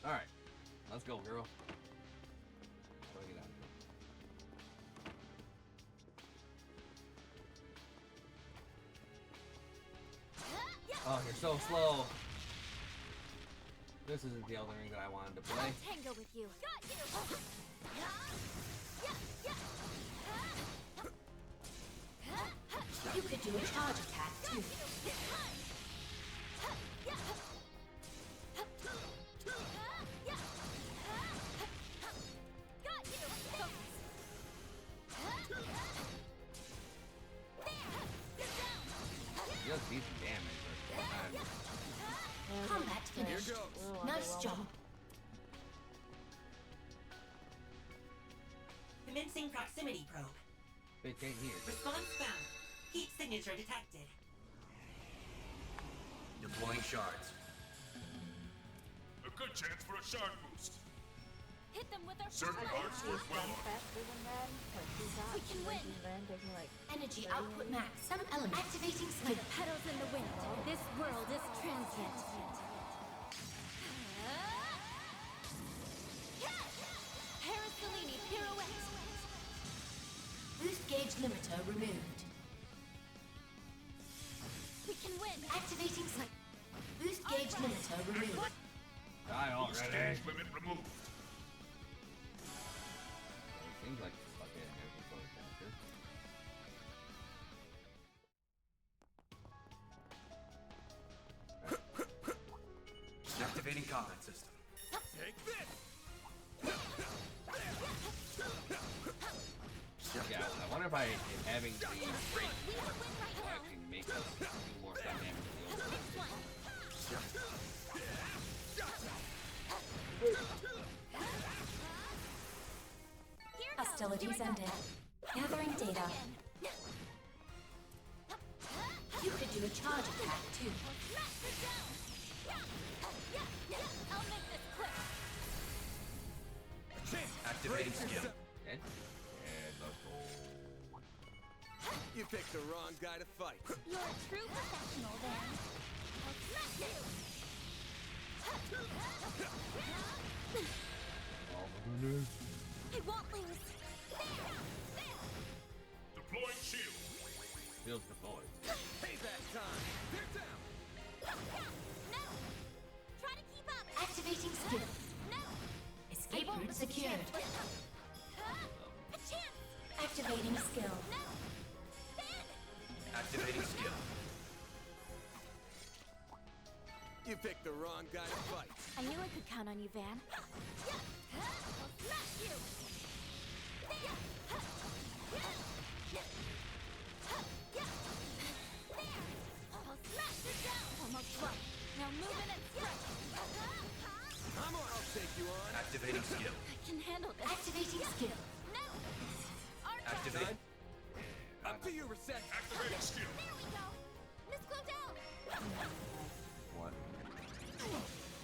Alright. Let's go, girl. How do I get out of here? Oh, you're so slow. This isn't the Elden Ring that I wanted to play. I'll tango with you. Got you. You could do a charge attack too. Got you. He does decent damage, but Combat finished. Nice job. Commencing proximity probe. they can't hear. Response found. Heat signature detected. Deploying shards. A good chance for a shard boost. Hit them with our Certain flashlight. arts work well on. faster than that. Like she's not. We can win. Then taking like Energy output max. Some elements. Activating skill. Like petals in the wind, this world is transient. Parasolini pirouette. Boost gauge limiter removed. We can win. Activating skill. Boost gauge limiter removed. Die already. Stage limit removed. It seems like it's stuck in here before it's faster. Activating combat system. Take this! Yeah, I wonder if having the break We can win right will now. actually make us do more stuff damage to the old Next one. Here goes. Hostilities ended. Gathering data. You could do a charge attack too. Smash it down. I'll make this quick. Activating skill. Okay. And let's go. You picked the wrong guy to fight. You're a true professional then. I'll smash you. I won't lose. Deploying shield. Feels deployed. Payback time. They're down. No. Try to keep up. Activating skill. No. Escape route secured. A chance. Activating skill. No. Then. Activating skill. You picked the wrong guy to fight. I knew I could count on you, Van. I'll smash you. I'll smash you down. Almost right. Now move in and strike. I'll take you on. Activating skill. I can handle this. Activating skill. No. Archer. Activate. Up to you, Reset. Activating skill. There we go. Let's go down. What?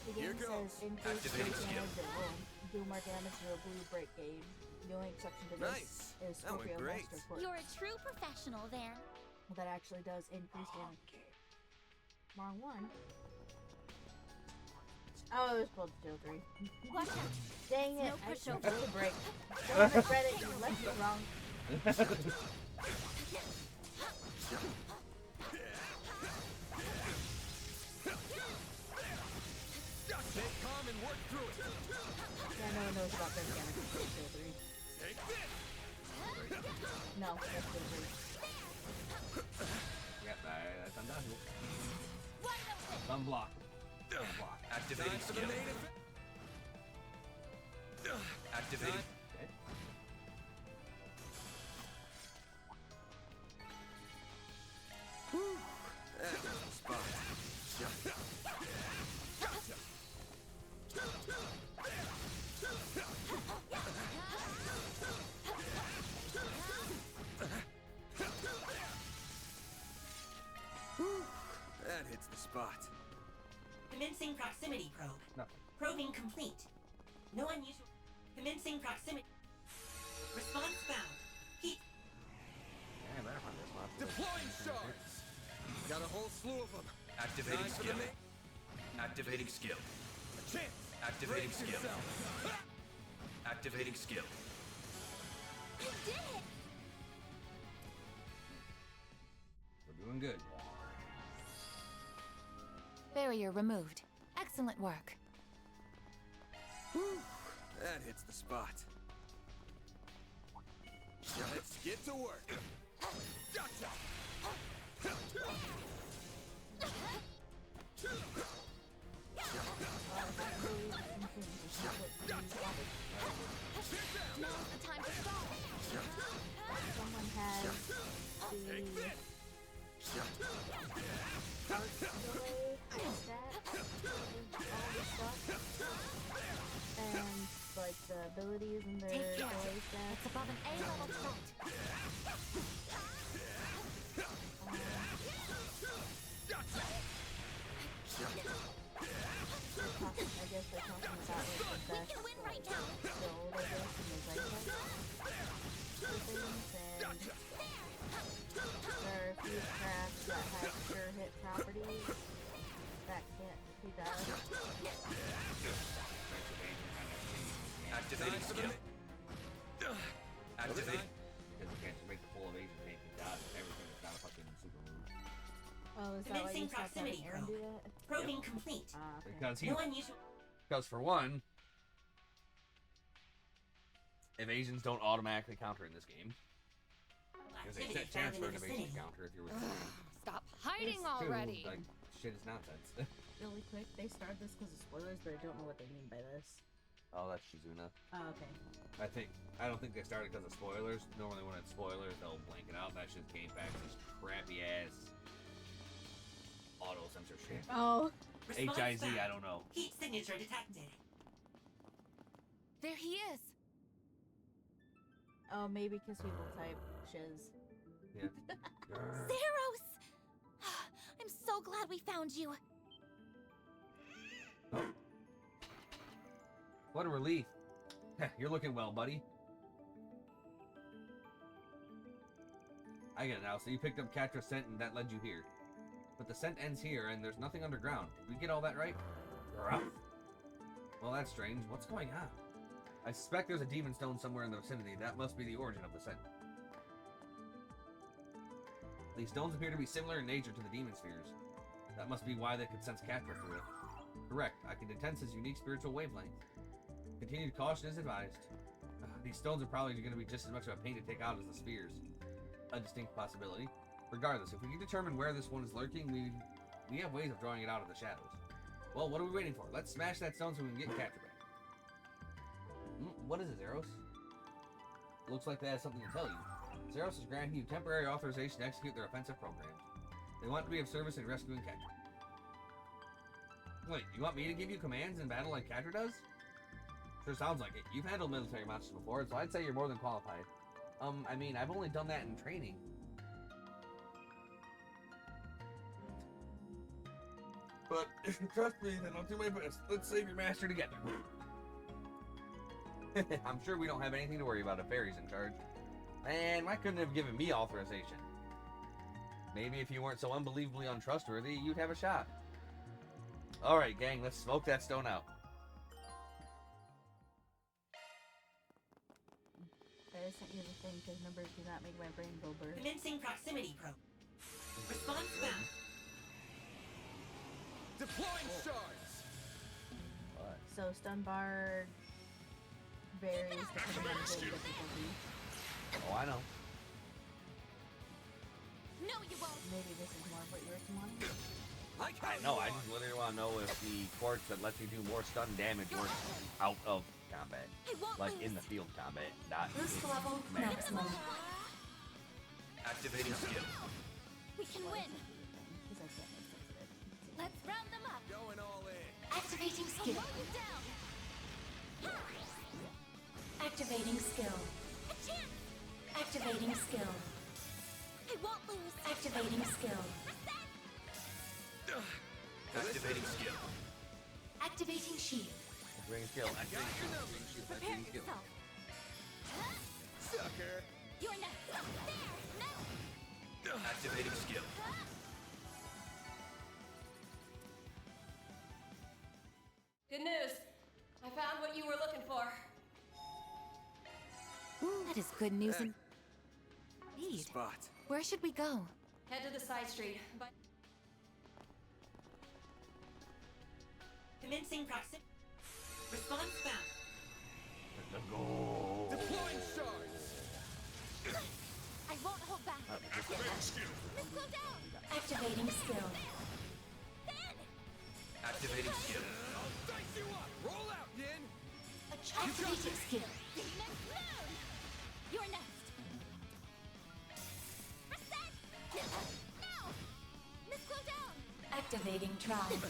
the Here game goes. says increase Activating damage skill. that will do more damage to a blue break gauge. The only exception to this Nice. is That went Scorpio great. Master Quirk. You're a true professional, Van. That actually does increase damage. Wrong one. Oh, it was supposed to do 3. Watch out. Dang it, No I pushover. blue break. Don't regret it, you left it wrong. Stay calm and work through it. Yeah, no one knows about this damage. It's still 3. Take this. No, that's still 3. Yep, that's undone. Wide open. Unblock. Unblock. Activating Time for the skill. main event. Activating. Okay. That was the spot. That hits the spot. Commencing proximity probe. Nothing. Probing complete. No unusual. Commencing proximity. Response found. Heat. Yeah, better find this one. Deploying shards. Got a whole slew of them. Activating Time for the skill. main. Activating skill. A chance. Activating skill. Activating skill. I did it! We're doing good. Barrier removed. Excellent work. Whew, that hits the spot. Let's get to work. Gotcha. Now's the time to stall. Someone has the arc delay stat of all the stuff. And like the abilities and their Take care. delay stats. It's above an A-level threat. I guess they're talking about like the best We can win right now. build, I guess, in the Zytec things, and there are a few crafts that have sure hit properties that can't be done. Activating skill. Activating. Because you can't just make the full evasion tank and dodge everything that's not a fucking super move. Oh, is that why you Convincing stopped having proximity Aaron do that? Probing complete. Ah, okay. Because he, No unusual. because for one, evasions don't automatically counter in this game. There's a Activity set found chance in for the an evasion vicinity. counter if you're within. Stop hiding Two, already. like, shit is nonsense. Really quick, they started this because of spoilers, but I don't know what they mean by this. Oh, that's Shizuna. Oh, okay. I don't think they started because of spoilers. Normally when it's spoilers, they'll blank it out. That's just game packs, this crappy ass auto sensor shit. Oh. Response HIZ, found. I don't know. Heat signature detected. There he is. Oh, maybe because people type shiz. Yeah. Zeros! I'm so glad we found you. What a relief. You're looking well, buddy. I get it now. So you picked up Catra's scent and that led you here. But the scent ends here and there's nothing underground. We get all that right? Well, that's strange. What's going on? I suspect there's a demon stone somewhere in the vicinity. That must be the origin of the scent. These stones appear to be similar in nature to the demon spheres. That must be why they could sense Catra through it. Correct. I can detect his unique spiritual wavelength. Continued caution is advised. These stones are probably going to be just as much of a pain to take out as the spheres. A distinct possibility. Regardless, if we can determine where this one is lurking, we have ways of drawing it out of the shadows. Well, what are we waiting for? Let's smash that stone so we can get Catra back. What is it, Zeros? Looks like they have something to tell you. Zeros is granting you temporary authorization to execute their offensive programs. They want to be of service in rescuing Catra. Wait, you want me to give you commands in battle like Catra does? Sure sounds like it. You've handled military monsters before, so I'd say you're more than qualified. I mean, I've only done that in training. But if you trust me, then I'll do my best. Let's save your master together. I'm sure we don't have anything to worry about if Barry's in charge. Man, why couldn't have given me authorization? Maybe if you weren't so unbelievably untrustworthy, you'd have a shot. Alright, gang, let's smoke that stone out. I sent you the thing because numbers do not make my brain go burr. Commencing proximity probe. Response found. Deploying shards. What? So stun bar varies depending on the difficulty. Oh, I know. No, you won't. Maybe this is more of what you were wanting. I know, I just literally want to know if the quartz that lets you do more stun damage works out of combat. I won't Like lose. in the field combat, not Boost in level magic. maximum. Activating skill. We can win. Because I can't make sense of it. Let's round them up. Going all in. Activating I'll skill. mow you down. Activating skill. A chance. Activating skill. I won't lose. Activating skill. Activating skill. Activating shield. Activating skill, activating skill, activating skill, Prepare activating skill. yourself. Sucker. You're next. There. Next. Activating skill. Good news. Found what you were looking for. That is good news indeed. Spot. Where should we go? Head to the side street. But Commencing proximity. Response found. Let's go. Deploying charge. I won't hold back. Activating skill. Let's go down. Activating skill. Activating skill. I'll dice you up. Roll out, Yin. Activating skill. Demon Bloom! You're next. Reset! Now! Let's go down. Activating tribe.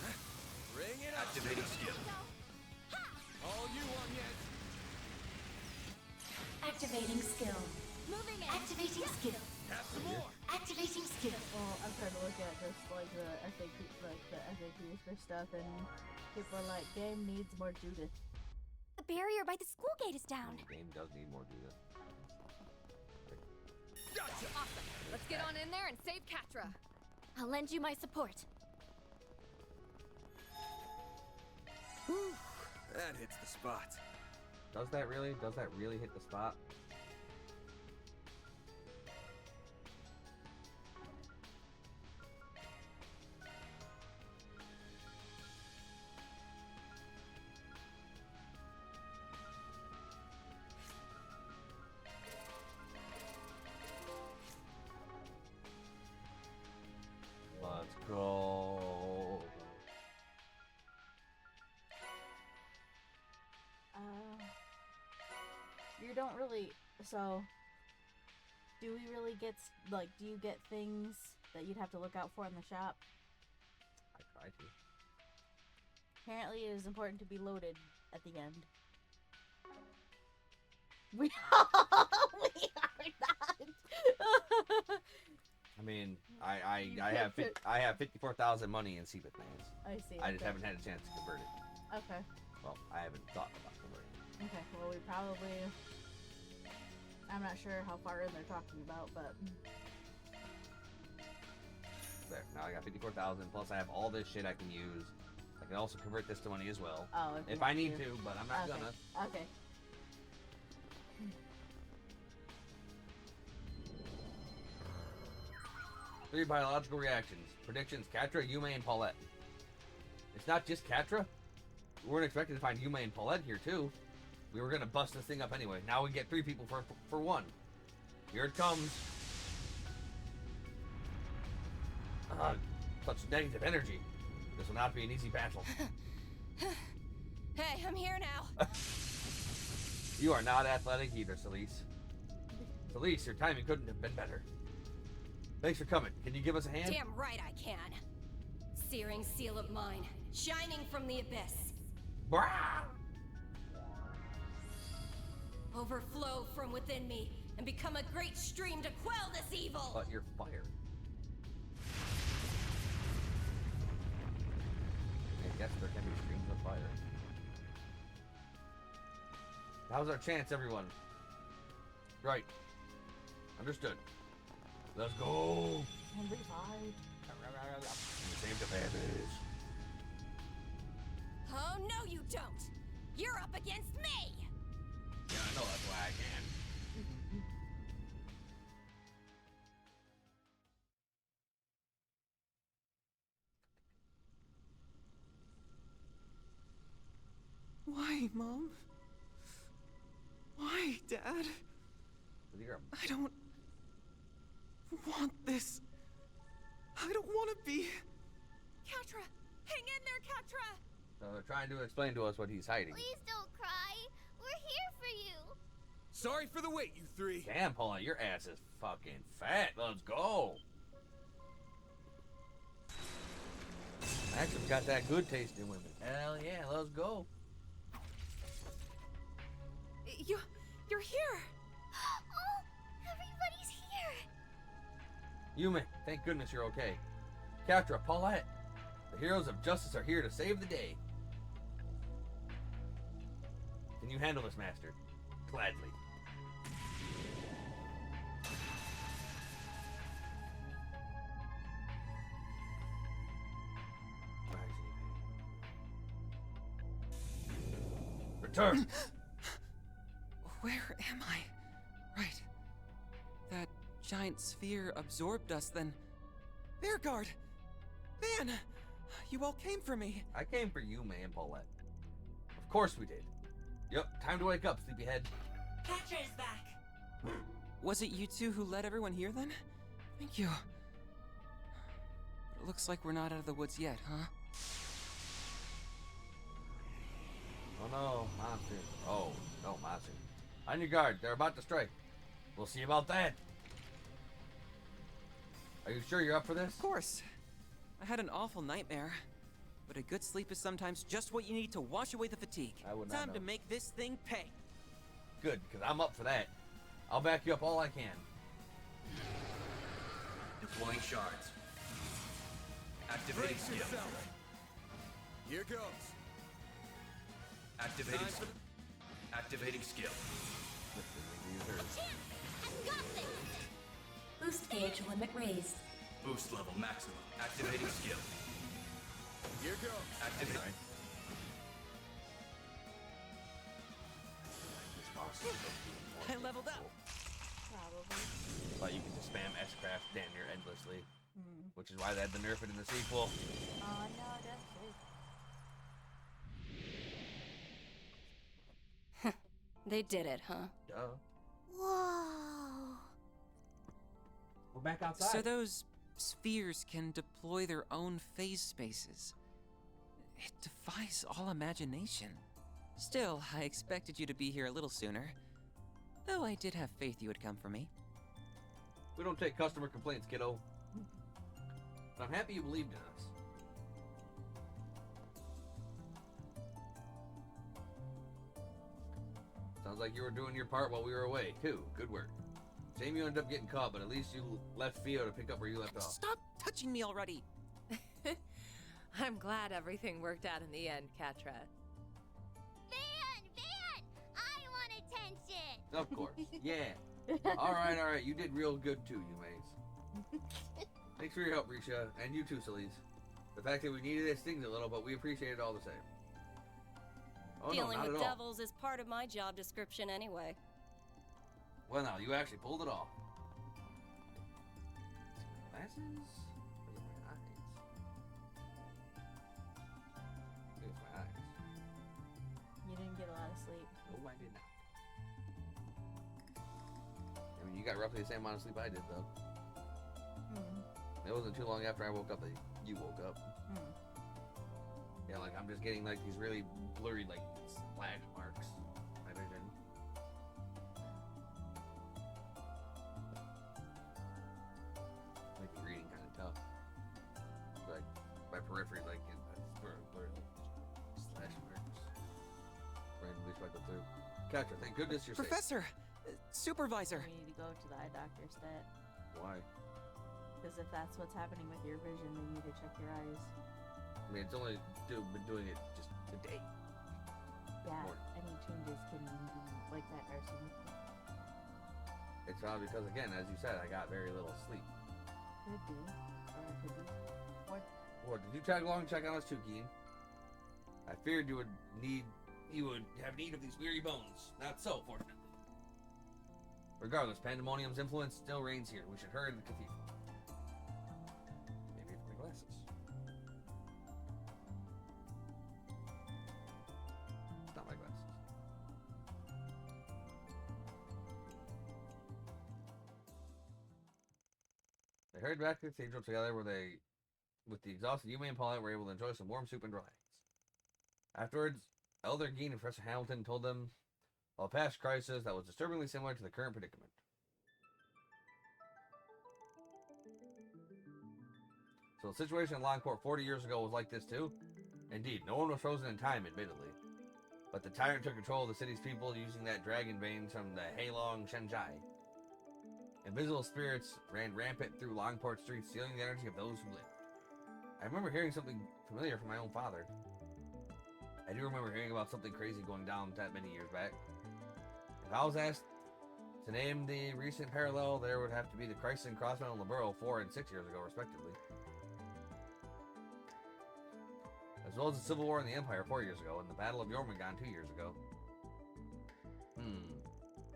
Bring it up. Activating skill. Go. Ha! All you want, Yin. Activating skill. Moving in. Activating skill. Have some more. Activating skill. Well, I'm trying to look at just like the FAQs for stuff, and people are like, game needs more Judith. The barrier by the school gate is down. The game does need more Judith. Gotcha. Awesome. Let's get on in there and save Katra. I'll lend you my support. Whew. That hits the spot. Does that really? Does that really hit the spot? Let's go. You don't really. So, do we really get like? Do you get things that you'd have to look out for in the shop? I tried to. Apparently, it is important to be loaded at the end. We are not. I mean, I have 54,000 money in Seabit Lands. I see. I just okay. haven't had a chance to convert it. Okay. Well, I haven't thought about converting it. Okay. Well, we probably. I'm not sure how far in they're talking about, but There. Now I got 54,000. Plus, I have all this shit I can use. I can also convert this to money as well. oh, If you I have need to, but I'm not Okay. gonna. Okay. 3 biological reactions. Predictions: Katra, Yume, and Paulette. It's not just Katra. We weren't expecting to find Yume and Paulette here too. We were gonna bust this thing up anyway. Now we get 3 people for 1. Here it comes. Such negative energy. This will not be an easy battle. Hey, I'm here now. You are not athletic either, Celise. Celise, your timing couldn't have been better. Thanks for coming. Can you give us a hand? Damn right I can. Searing seal of mine, shining from the abyss. Brah! Overflow from within me and become a great stream to quell this evil. But you're fired. I guess there can be streams of fire. Now's our chance, everyone. Right. Understood. Let's go. And revived. Save the babies. Oh, no you don't. You're up against me. Yeah, I know that's why I can. Why, Mom? Why, Dad? You're a I don't want this. I don't want to be. Katra, hang in there, Katra. So they're trying to explain to us what he's hiding. Please don't cry. We're here for you. Sorry for the wait, you 3. Damn, Paula, your ass is fucking fat. Let's go. I actually got that good taste in women. Hell yeah, let's go. You're here. Oh, everybody's here. Yume, thank goodness you're okay. Katra, Paulette, the heroes of justice are here to save the day. Can you handle this, Master? Gladly. Turn! Where am I? Right. That giant sphere absorbed us, then... Bear Guard! Van! You all came for me. I came for you, man, Paulette. Of course we did. Yep, time to wake up, sleepyhead. Catcher is back. Was it you two who led everyone here, then? Thank you. It looks like we're not out of the woods yet, huh? Oh no, monsters. Oh, no, monsters. On your guard, they're about to strike. We'll see about that. Are you sure you're up for this? Of course. I had an awful nightmare. But a good sleep is sometimes just what you need to wash away the fatigue. I would not Time know. to make this thing pay. Good, because I'm up for that. I'll back you up all I can. Deploying shards. Activating Brace skill. yourself. Here goes. Activating Time skill. Activating skill. Boost gauge limit raised. Boost level maximum. Activating skill. Here goes. Activate. I leveled up. Probably. But you can just spam S-Craft damn near endlessly. Which is why they had to nerf it in the sequel. Oh no, that's it. They did it, huh? Duh. Whoa. We're back outside. So those spheres can deploy their own phase spaces. It defies all imagination. Still, I expected you to be here a little sooner. Though I did have faith you would come for me. We don't take customer complaints, kiddo. But I'm happy you believed in us. Sounds like you were doing your part while we were away, too. Good work. Shame you ended up getting caught, but at least you left Theo to pick up where you left off. Stop touching me already! I'm glad everything worked out in the end, Catra. Van! I want attention! Of course. Yeah. Alright. You did real good too, you mates. Thanks for your help, Risha. And you too, Celise. The fact that we needed it stings a little, but we appreciate it all the same. Oh, Dealing no, not with at all. devils is part of my job description anyway. Well, now, you actually pulled it off. Glasses? Or is it my eyes? I think it's my eyes. You didn't get a lot of sleep. No, I did not. I mean, you got roughly the same amount of sleep I did, though. It wasn't too long after I woke up that you woke up. Yeah, like, I'm just getting, like, these really blurry, like, splash marks. My vision. Make the reading kind of tough. Like, my periphery, like, it's blurry, like, slash marks. Randomly swipe it through. Catcher, thank goodness you're safe. Professor! Supervisor! We need to go to the eye doctor stat. Why? Because if that's what's happening with your vision, they need to check your eyes. I mean, it's only been doing it just today. Yeah, More. any changes can be like that are significant. It's probably because, again, as you said, I got very little sleep. Could be. Or it could be. What? Or did you tag along and check on us too, Keen? I feared you would have need of these weary bones. Not so, fortunately. Regardless, Pandemonium's influence still reigns here. We should hurry to the cathedral. Maybe for my glasses. It's not my glasses. They hurried back to the cathedral together where they, with the exhausted Yumi and Paulette, were able to enjoy some warm soup and relax. Afterwards, Elder Geen and Professor Hamilton told them of a past crisis that was disturbingly similar to the current predicament. So the situation in Longport 40 years ago was like this too? Indeed, no one was frozen in time, admittedly. But the tyrant took control of the city's people using that dragon vein from the Heilong Shenjai. Invisible spirits ran rampant through Longport streets, stealing the energy of those who lived. I remember hearing something familiar from my own father. I do remember hearing about something crazy going down that many years back. If I was asked to name the recent parallel, there would have to be the crisis in Crossman and Laburo 4 and 6 years ago, respectively. As well as the Civil War in the Empire 4 years ago, and the Battle of Jormungand 2 years ago.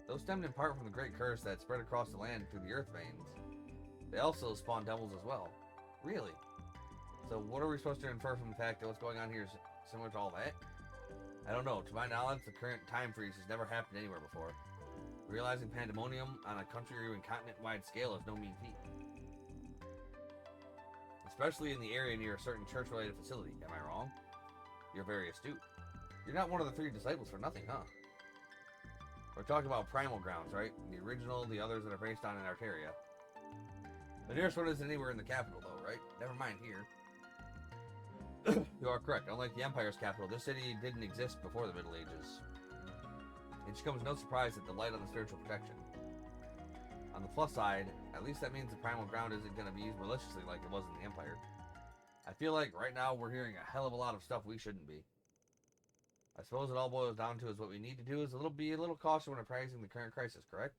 Those stemmed in part from the great curse that spread across the land through the earth veins. They also spawn devils as well. Really? So what are we supposed to infer from the fact that what's going on here is similar to all that? I don't know. To my knowledge, the current time freeze has never happened anywhere before. Realizing pandemonium on a country or even continent-wide scale is no mean feat. Especially in the area near a certain church-related facility. Am I wrong? You're very astute. You're not one of the 3 disciples for nothing, huh? We're talking about primal grounds, right? The original, the others that are based on in Arteria. The nearest one isn't anywhere in the capital, though, right? Never mind here. You are correct. Unlike the Empire's capital, this city didn't exist before the Middle Ages. It should come as no surprise that the light on the spiritual protection. On the plus side, at least that means the primal ground isn't going to be used maliciously like it was in the Empire. I feel like right now we're hearing a hell of a lot of stuff we shouldn't be. I suppose it all boils down to is what we need to do is be a little cautious when appraising the current crisis, correct?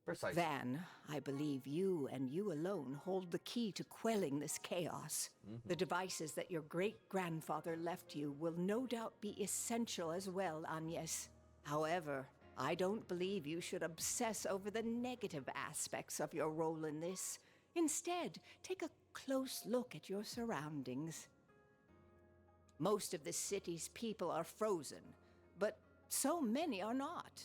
Precisely. Van, I believe you and you alone hold the key to quelling this chaos. The devices that your great-grandfather left you will no doubt be essential as well, Agnes. However, I don't believe you should obsess over the negative aspects of your role in this. Instead, take a close look at your surroundings. Most of the city's people are frozen, but so many are not.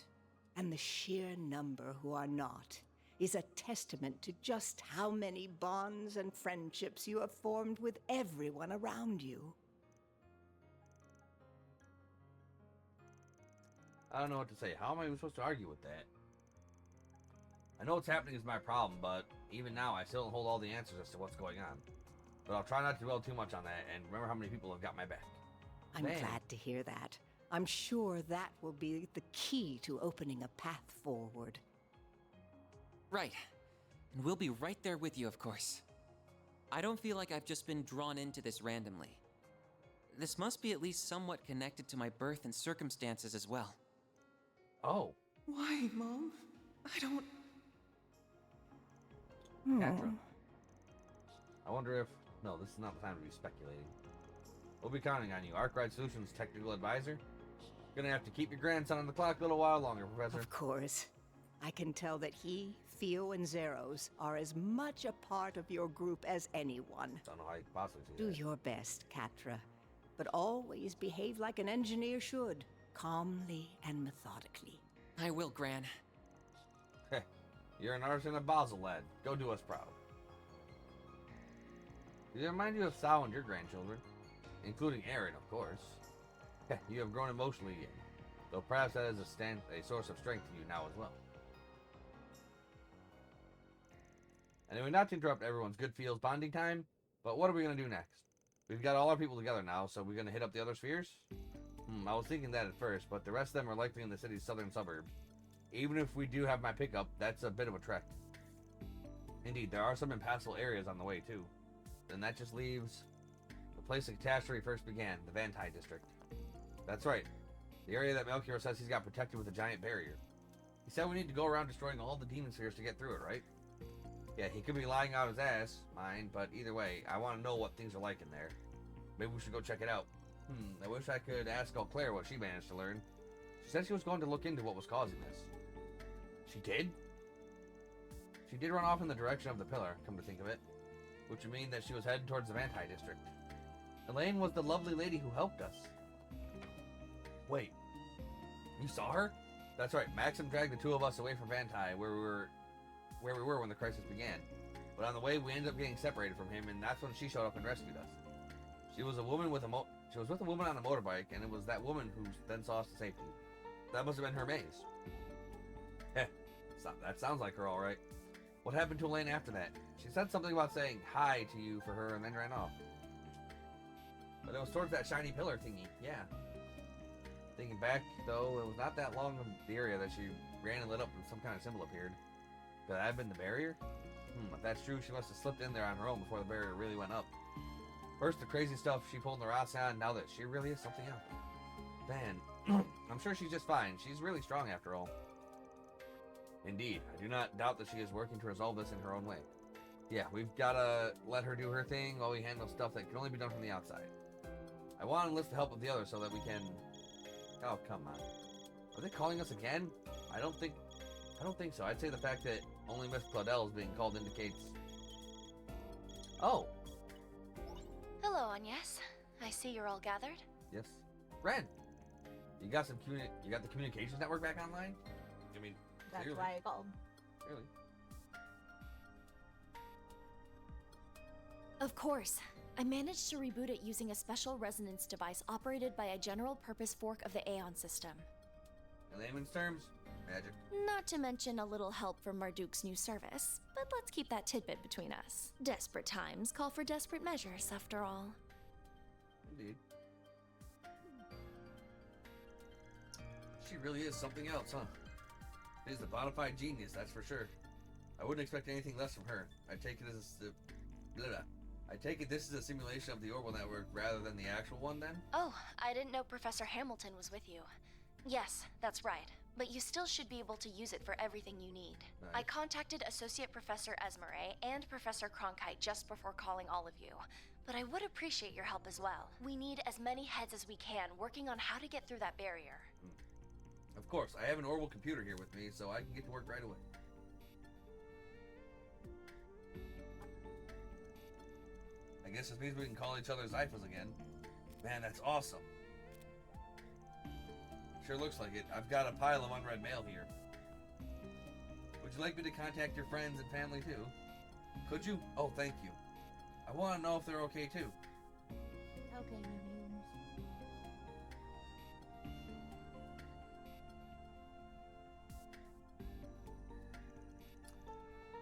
And the sheer number who are not is a testament to just how many bonds and friendships you have formed with everyone around you. I don't know what to say. How am I even supposed to argue with that? I know what's happening is my problem, but even now I still don't hold all the answers as to what's going on. But I'll try not to dwell too much on that, and remember how many people have got my back. I'm glad to hear that. I'm sure that will be the key to opening a path forward. Right. And we'll be right there with you, of course. I don't feel like I've just been drawn into this randomly. This must be at least somewhat connected to my birth and circumstances as well. Oh. Why, Mom? I don't... Catra. I wonder if... No, this is not the time to be speculating. We'll be counting on you. Arkwright Solutions Technical Advisor. Gonna have to keep your grandson on the clock a little while longer, Professor. Of course. I can tell that he, Theo, and Zeros are as much a part of your group as anyone. I don't know how you could possibly see Do that. your best, Catra. But always behave like an engineer should. Calmly and methodically. I will, Gran. Heh. You're an artisan of Basel, lad. Go do us proud. Does it remind you of Sal and your grandchildren? Including Aaron, of course. Heh, you have grown emotionally again. Though perhaps that is a source of strength to you now as well. Anyway, not to interrupt everyone's good feels bonding time, but what are we going to do next? We've got all our people together now, so we're going to hit up the other spheres? I was thinking that at first, but the rest of them are likely in the city's southern suburbs. Even if we do have my pickup, that's a bit of a trek. Indeed, there are some impassable areas on the way, too. Then that just leaves the place the catastrophe first began, the Vantai district. That's right. The area that Melchior says he's got protected with a giant barrier. He said we need to go around destroying all the demon spheres to get through it, right? Yeah, he could be lying out his ass, mine, but either way, I want to know what things are like in there. Maybe we should go check it out. I wish I could ask Eau Claire what she managed to learn. She said she was going to look into what was causing this. She did? She did run off in the direction of the pillar, come to think of it. Which would mean that she was headed towards the Vantai district. Elaine was the lovely lady who helped us. Wait, you saw her? That's right, Maxim dragged the two of us away from Vantai, where we were when the crisis began. But on the way, we ended up getting separated from him, and that's when she showed up and rescued us. She was with a woman on a motorbike, and it was that woman who then saw us to safety. That must have been her maze. Heh, that sounds like her, all right. What happened to Elaine after that? She said something about saying hi to you for her and then ran off. But it was towards that shiny pillar thingy, yeah. Thinking back, though, it was not that long in the area that she ran and lit up and some kind of symbol appeared. Could that have been the barrier? If that's true, she must have slipped in there on her own before the barrier really went up. First, the crazy stuff she pulled in the Rasan, now that she really is something else. Then, I'm sure she's just fine. She's really strong after all. Indeed, I do not doubt that she is working to resolve this in her own way. Yeah, we've gotta let her do her thing while we handle stuff that can only be done from the outside. I want to enlist the help of the others so that we can... Oh, come on. Are they calling us again? I don't think... I don't think so. I'd say the fact that only Miss Claudel is being called indicates... Oh, Hello, Agnes. I see you're all gathered. yes. Ren, you got you got the communications network back online? I mean, That's clearly. why I called. Clearly. Of course. I managed to reboot it using a special resonance device operated by a general-purpose fork of the Aeon system. In layman's terms, magic. Not to mention a little help from Marduk's new service, but let's keep that tidbit between us. Desperate times call for desperate measures, after all. Indeed. She really is something else, huh? She's the bona fide genius, that's for sure. I wouldn't expect anything less from her. I take it as I take it this is a simulation of the Orbital Network rather than the actual one, then? Oh, I didn't know Professor Hamilton was with you. Yes, that's right. But you still should be able to use it for everything you need. Nice. I contacted Associate Professor Esmeralda and Professor Cronkite just before calling all of you. But I would appreciate your help as well. We need as many heads as we can working on how to get through that barrier. Of course, I have an Orbital computer here with me, so I can get to work right away. I guess this means we can call each other Zyphas again. Man, that's awesome. Sure looks like it. I've got a pile of unread mail here. Would you like me to contact your friends and family too? Could you? Oh, thank you. I want to know if they're okay too. Okay, Minions.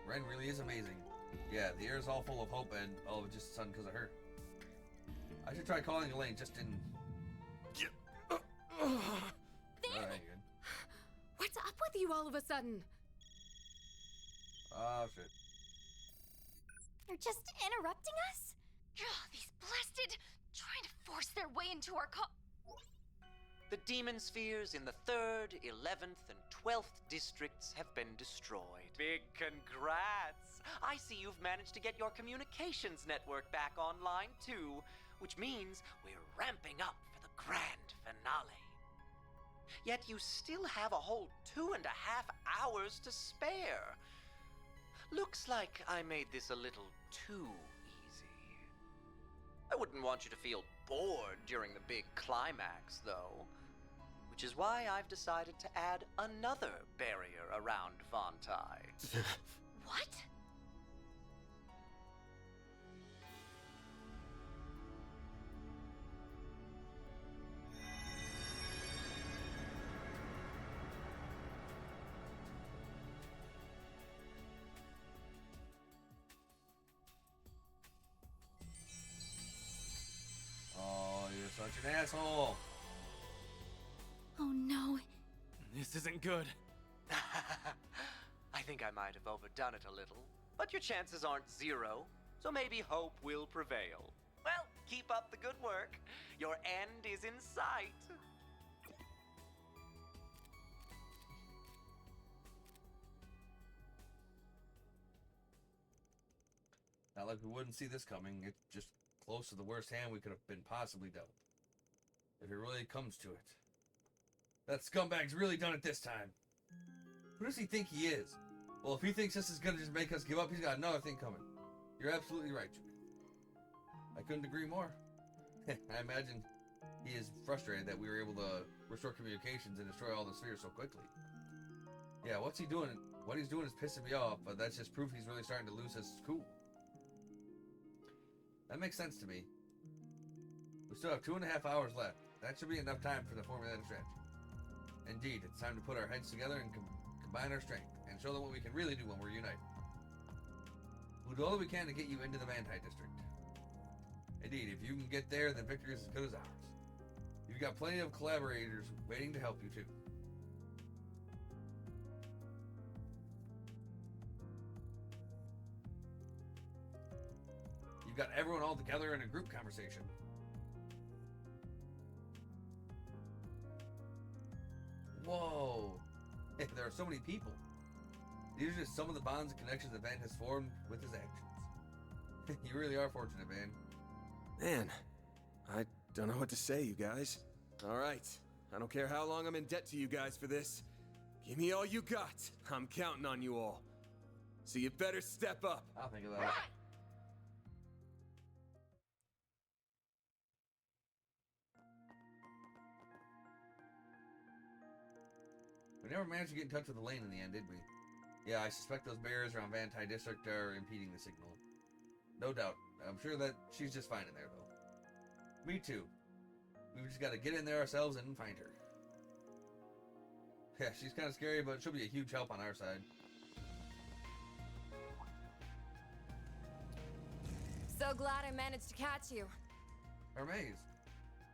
Ren really is amazing. Yeah, the air is all full of hope and all of just sun because of her. I should try calling Elaine just in... Alright, good. What's up with you all of a sudden? Oh, shit. You're just interrupting us? Ugh, these blasted... trying to force their way into our The demon spheres in the 3rd, 11th, and 12th districts have been destroyed. Big congrats! I see you've managed to get your communications network back online too, which means we're ramping up for the grand finale. Yet you still have a whole 2.5 hours to spare. Looks like I made this a little too easy. I wouldn't want you to feel bored during the big climax, though. Which is why I've decided to add another barrier around Vontai. What? Oh, you're such an asshole. Oh no. This isn't good. I think I might have overdone it a little. But your chances aren't zero, so maybe hope will prevail. Well, keep up the good work. Your end is in sight. Not like we wouldn't see this coming. It's just close to the worst hand we could have been possibly dealt. If it really comes to it. That scumbag's really done it this time. Who does he think he is? Well, if he thinks this is gonna just make us give up, he's got another thing coming. You're absolutely right, Juke. I couldn't agree more. I imagine he is frustrated that we were able to restore communications and destroy all the spheres so quickly. Yeah, what's he doing? What he's doing is pissing me off, but that's just proof he's really starting to lose his cool. That makes sense to me. We still have 2.5 hours left. That should be enough time for the formulated strategy. Indeed, it's time to put our heads together and combine our strength, and show them what we can really do when we're united. We'll do all that we can to get you into the Vantai district. Indeed, if you can get there, then victory is as good as ours. You've got plenty of collaborators waiting to help you too. You've got everyone all together in a group conversation. Whoa! There are so many people. These are just some of the bonds and connections that Van has formed with his actions. You really are fortunate, Van. Man, I don't know what to say, you guys. All right, I don't care how long I'm in debt to you guys for this. Give me all you got. I'm counting on you all. So you better step up. I'll think about it. We never managed to get in touch with Elaine in the end, did we? Yeah, I suspect those barriers around Vantai District are impeding the signal. No doubt. I'm sure that she's just fine in there, though. Me too. We've just got to get in there ourselves and find her. Yeah, she's kind of scary, but she'll be a huge help on our side. So glad I managed to catch you. Hermes,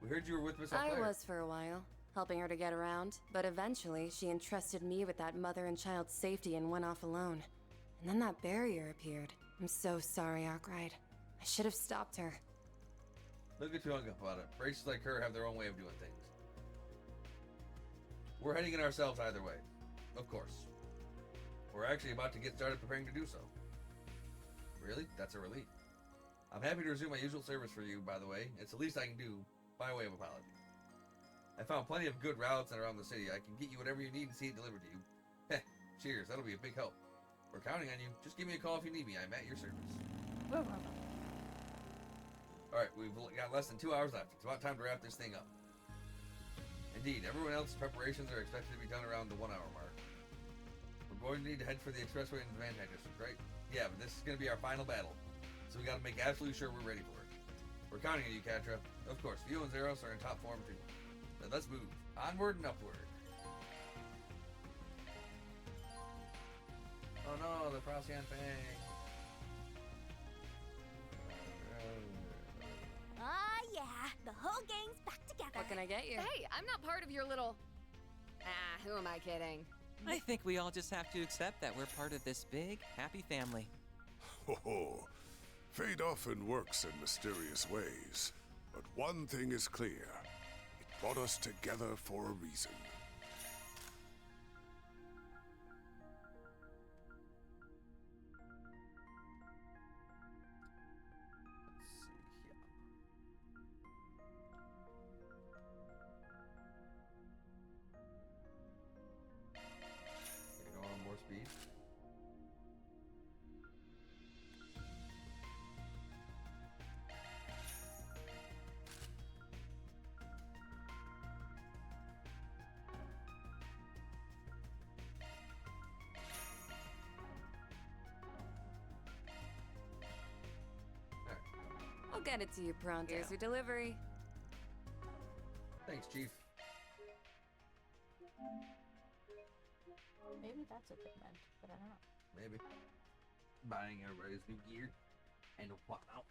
we heard you were with Miss I Claire. was for a while, helping her to get around, but eventually she entrusted me with that mother and child safety and went off alone. And then that barrier appeared. I'm so sorry, Arkwright. I should have stopped her. Don't get too hung up about it. Races like her have their own way of doing things. We're heading in ourselves either way. Of course. We're actually about to get started preparing to do so. Really? That's a relief. I'm happy to resume my usual service for you, by the way. It's the least I can do by way of apology. I found plenty of good routes and around the city. I can get you whatever you need and see it delivered to you. Heh, cheers. That'll be a big help. We're counting on you. Just give me a call if you need me. I'm at your service. Alright, we've got less than 2 hours left. It's about time to wrap this thing up. Indeed, everyone else's preparations are expected to be done around the 1 hour mark. We're going to need to head for the expressway in the Vantai District, right? Yeah, but this is going to be our final battle. So we got to make absolutely sure we're ready for it. We're counting on you, Katra. Of course, Vio and Zeros are in top form too. Then let's move. Onward and upward. Oh no, the Procyon Fang. Ah, yeah. The whole gang's back together. What can I get you? Hey, I'm not part of your little... Ah, who am I kidding? I think we all just have to accept that we're part of this big, happy family. Ho ho. Fate often works in mysterious ways, but one thing is clear. It brought us together for a reason. Go on more speed. I'll get it to you pronto. Here's your delivery. Thanks, Chief. Maybe that's what they meant, but I don't know. Maybe. Buying everybody's new gear and whatnot.